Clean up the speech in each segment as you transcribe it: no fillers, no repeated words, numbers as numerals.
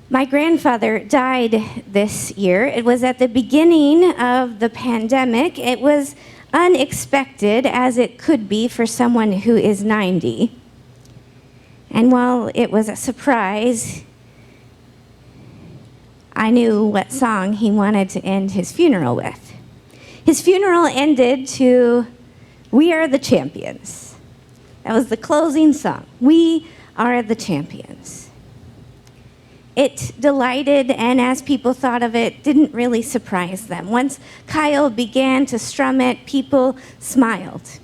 My grandfather died this year. It was at the beginning of the pandemic. It was unexpected, as it could be for someone who is 90. And while it was a surprise, I knew what song he wanted to end his funeral with. His funeral ended to "We Are the Champions." That was the closing song. We are the champions. It delighted, and as people thought of it, didn't really surprise them. Once Kyle began to strum it, people smiled.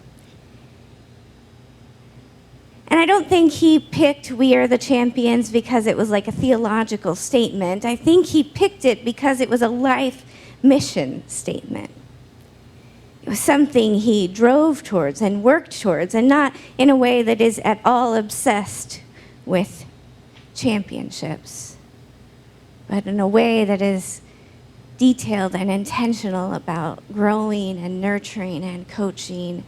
And I don't think he picked "We Are the Champions" because it was like a theological statement. I think he picked it because it was a life mission statement. It was something he drove towards and worked towards, and not in a way that is at all obsessed with championships, but in a way that is detailed and intentional about growing and nurturing and coaching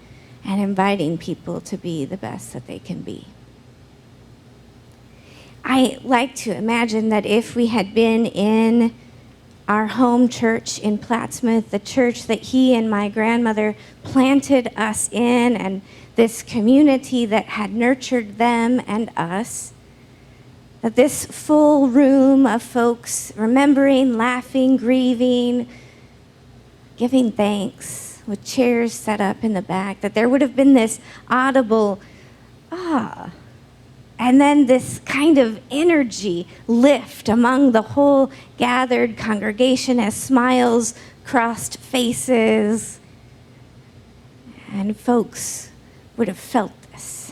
and inviting people to be the best that they can be. I like to imagine that if we had been in our home church in Plattsmouth, the church that he and my grandmother planted us in, and this community that had nurtured them and us, that this full room of folks remembering, laughing, grieving, giving thanks, with chairs set up in the back, that there would have been this audible, ah, and then this kind of energy lift among the whole gathered congregation as smiles crossed faces, and folks would have felt this.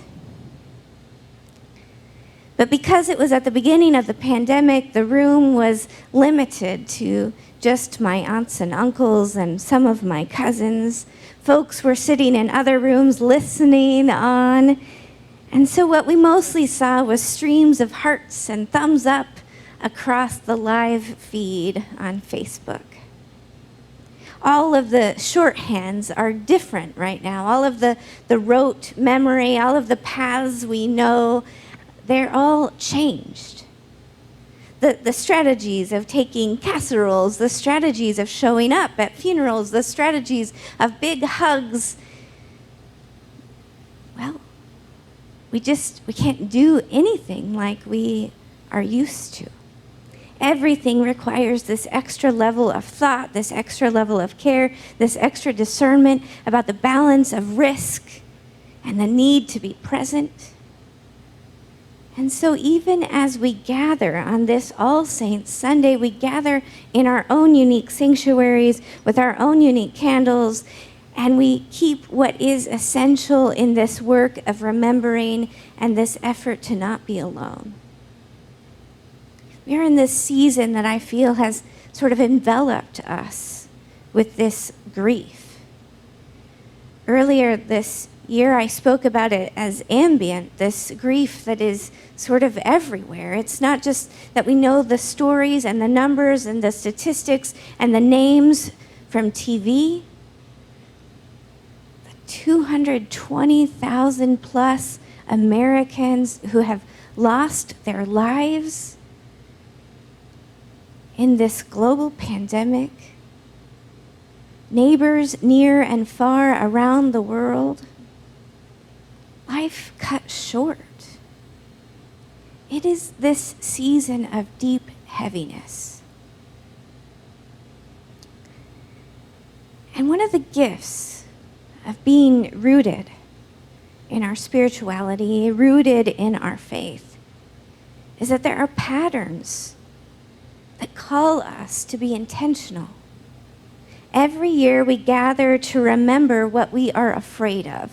But because it was at the beginning of the pandemic, the room was limited to just my aunts and uncles and some of my cousins. Folks were sitting in other rooms listening on. And so what we mostly saw was streams of hearts and thumbs up across the live feed on Facebook. All of the shorthands are different right now. All of the rote memory, all of the paths we know, they're all changed. The strategies of taking casseroles, the strategies of showing up at funerals, the strategies of big hugs, well, we can't do anything like we are used to. Everything requires this extra level of thought, this extra level of care, this extra discernment about the balance of risk and the need to be present. And so even as we gather on this All Saints Sunday, we gather in our own unique sanctuaries with our own unique candles, and we keep what is essential in this work of remembering and this effort to not be alone. We're in this season that I feel has sort of enveloped us with this grief. Earlier this year, I spoke about it as ambient, this grief that is sort of everywhere. It's not just that we know the stories and the numbers and the statistics and the names from TV. The 220,000 plus Americans who have lost their lives in this global pandemic. Neighbors near and far around the world. Life cut short. It is this season of deep heaviness. And one of the gifts of being rooted in our spirituality, rooted in our faith, is that there are patterns that call us to be intentional. Every year we gather to remember what we are afraid of.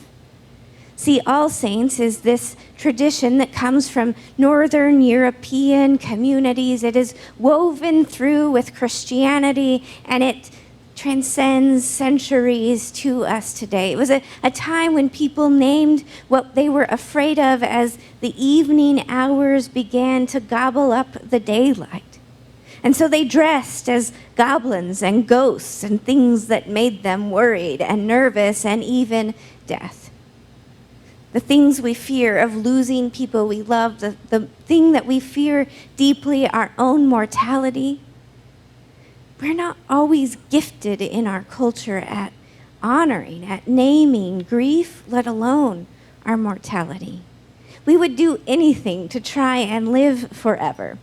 See, All Saints is this tradition that comes from Northern European communities. It is woven through with Christianity, and it transcends centuries to us today. It was a time when people named what they were afraid of as the evening hours began to gobble up the daylight. And so they dressed as goblins and ghosts and things that made them worried and nervous and even death. the things we fear of losing people we love, the thing that we fear deeply, our own mortality. We're not always gifted in our culture at honoring, at naming grief, let alone our mortality. We would do anything to try and live forever.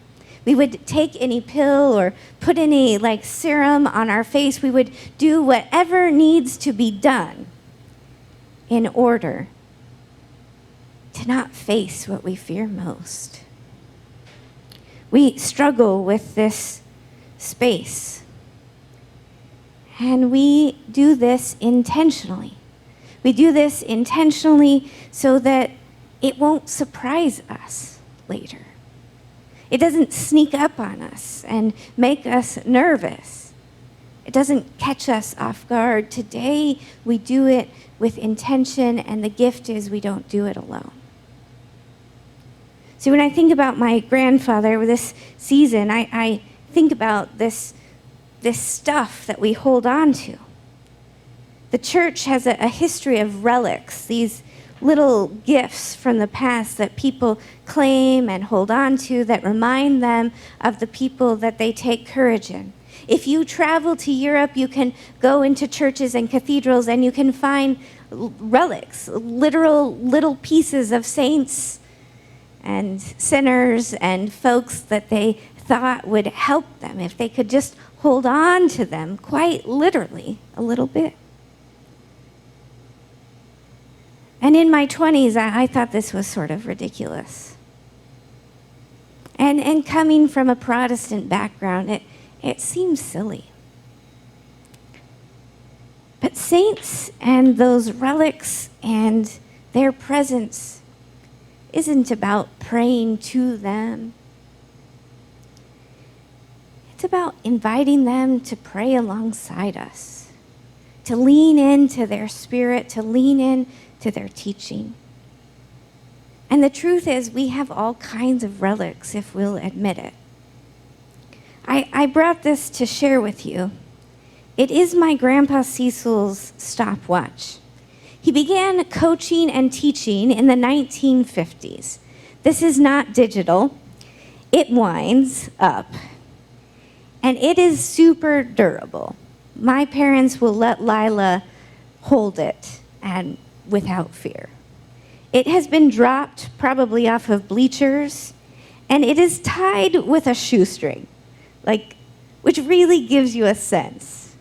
We would take any pill or put any serum on our face. We would do whatever needs to be done in order to not face what we fear most. We struggle with this space, and we do this intentionally. We do this intentionally so that it won't surprise us later. It doesn't sneak up on us and make us nervous. It doesn't catch us off guard. Today, we do it with intention, and the gift is we don't do it alone. See, when I think about my grandfather this season, I think about this stuff that we hold on to. The church has a history of relics, these little gifts from the past that people claim and hold on to that remind them of the people that they take courage in. If you travel to Europe, you can go into churches and cathedrals and you can find relics, literal little pieces of saints and sinners and folks that they thought would help them if they could just hold on to them, quite literally, a little bit. And in my 20s, I thought this was sort of ridiculous. And coming from a Protestant background, it seems silly. But saints and those relics and their presence isn't about praying to them. It's about inviting them to pray alongside us, to lean into their spirit, to lean in to their teaching. And the truth is, we have all kinds of relics if we'll admit it. I brought this to share with you. It is my grandpa Cecil's stopwatch. He began coaching and teaching in the 1950s. This is not digital. It winds up. And it is super durable. My parents will let Lila hold it and without fear. It has been dropped probably off of bleachers, and it is tied with a shoestring, which really gives you a sense.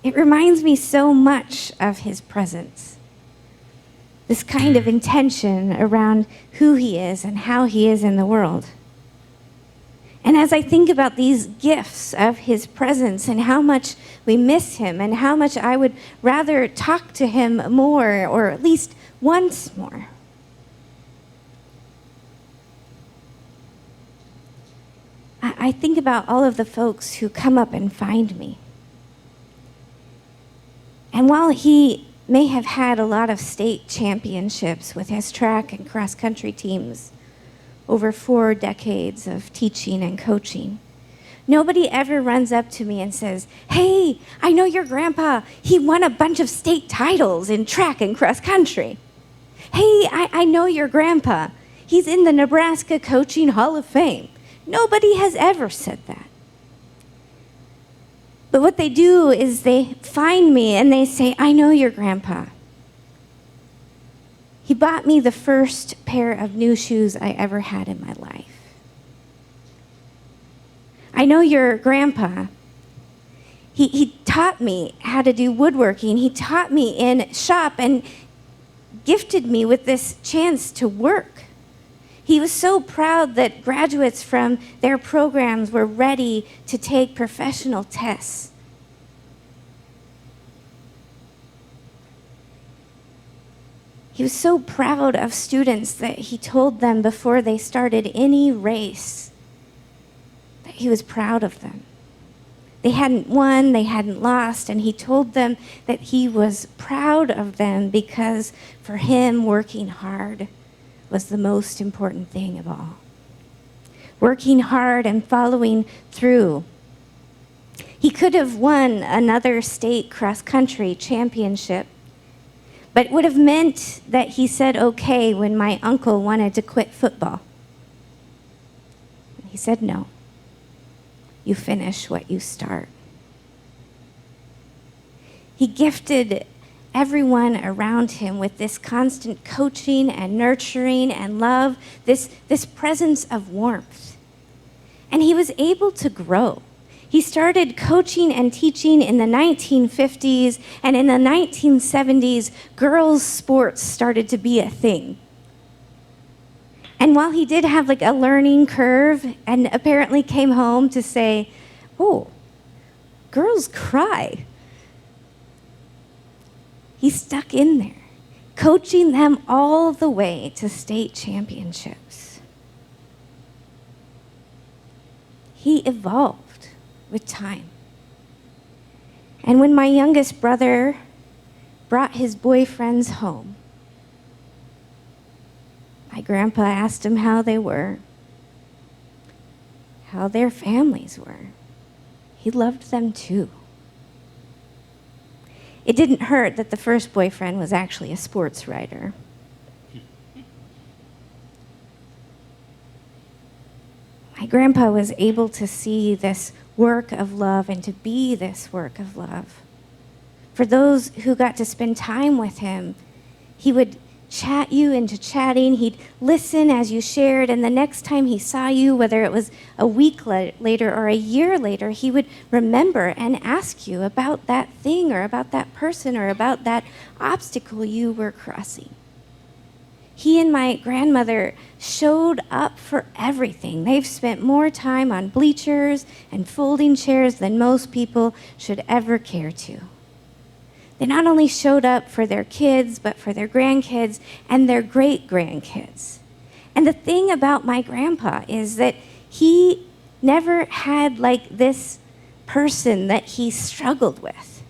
It reminds me so much of his presence, this kind of intention around who he is and how he is in the world. And as I think about these gifts of his presence and how much we miss him and how much I would rather talk to him more, or at least once more, I think about all of the folks who come up and find me. And while he may have had a lot of state championships with his track and cross-country teams over 4 decades of teaching and coaching, nobody ever runs up to me and says, "Hey, I know your grandpa. He won a bunch of state titles in track and cross-country. Hey, I know your grandpa. He's in the Nebraska Coaching Hall of Fame." Nobody has ever said that. But what they do is they find me and they say, "I know your grandpa. He bought me the first pair of new shoes I ever had in my life. I know your grandpa. He taught me how to do woodworking. He taught me in shop and gifted me with this chance to work. He was so proud that graduates from their programs were ready to take professional tests. He was so proud of students that he told them before they started any race that he was proud of them. They hadn't won, they hadn't lost, and he told them that he was proud of them because for him, working hard was the most important thing of all. Working hard and following through. He could have won another state cross-country championship, but it would have meant that he said okay when my uncle wanted to quit football. He said, no, you finish what you start. He gifted everyone around him with this constant coaching and nurturing and love, this presence of warmth. And he was able to grow. He started coaching and teaching in the 1950s, and in the 1970s, girls' sports started to be a thing. And while he did have like a learning curve and apparently came home to say, oh, girls cry, he stuck in there, coaching them all the way to state championships. He evolved with time. And when my youngest brother brought his boyfriends home, my grandpa asked him how they were, how their families were. He loved them too. It didn't hurt that the first boyfriend was actually a sports writer. My grandpa was able to see this work of love and to be this work of love. For those who got to spend time with him, he would chat you into chatting. He'd listen as you shared, and the next time he saw you, whether it was a week later or a year later, he would remember and ask you about that thing or about that person or about that obstacle you were crossing. He and my grandmother showed up for everything. They've spent more time on bleachers and folding chairs than most people should ever care to. They not only showed up for their kids, but for their grandkids and their great-grandkids. And the thing about my grandpa is that he never had like this person that he struggled with,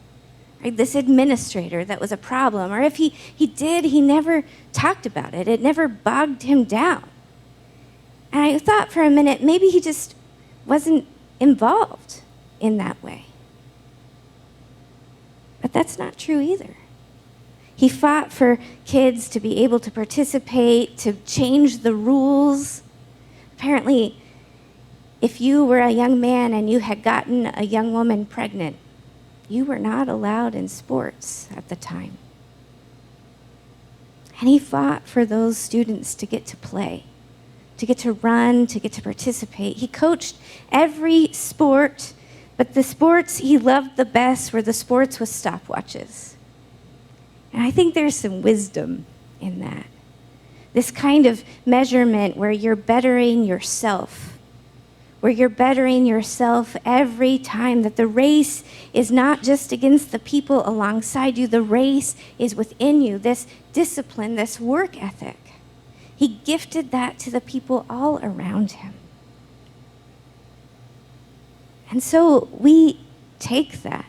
right? This administrator that was a problem. Or if he did, he never talked about it. It never bogged him down. And I thought for a minute, maybe he just wasn't involved in that way. But that's not true either. He fought for kids to be able to participate, to change the rules. Apparently, if you were a young man and you had gotten a young woman pregnant, you were not allowed in sports at the time. And he fought for those students to get to play, to get to run, to get to participate. He coached every sport, but the sports he loved the best were the sports with stopwatches. And I think there's some wisdom in that. This kind of measurement where you're bettering yourself, every time, that the race is not just against the people alongside you, the race is within you, this discipline, this work ethic. He gifted that to the people all around him. And so we take that.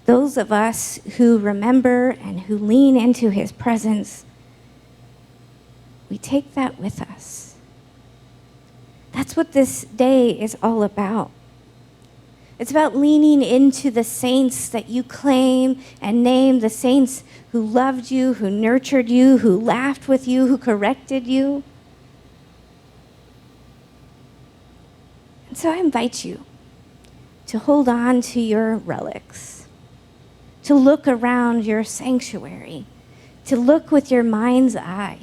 Those of us who remember and who lean into his presence, we take that with us. That's what this day is all about. It's about leaning into the saints that you claim and name, the saints who loved you, who nurtured you, who laughed with you, who corrected you. And so I invite you to hold on to your relics, to look around your sanctuary, to look with your mind's eye.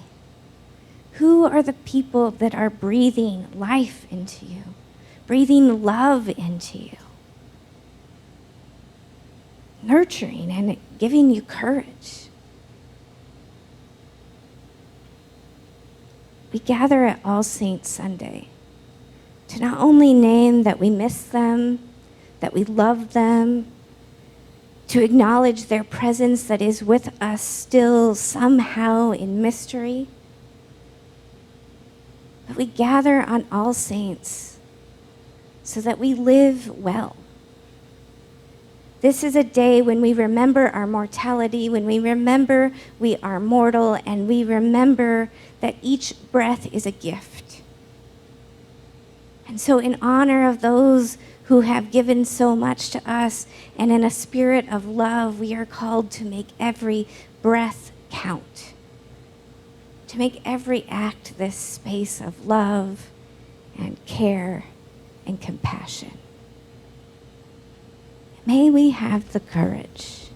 Who are the people that are breathing life into you, breathing love into you, nurturing and giving you courage? We gather at All Saints Sunday to not only name that we miss them, that we love them, to acknowledge their presence that is with us still somehow in mystery, but we gather on All Saints so that we live well. This is a day when we remember our mortality, when we remember we are mortal, and we remember that each breath is a gift. And so in honor of those who have given so much to us. And in a spirit of love, we are called to make every breath count, to make every act this space of love and care and compassion. May we have the courage.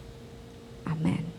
Amen.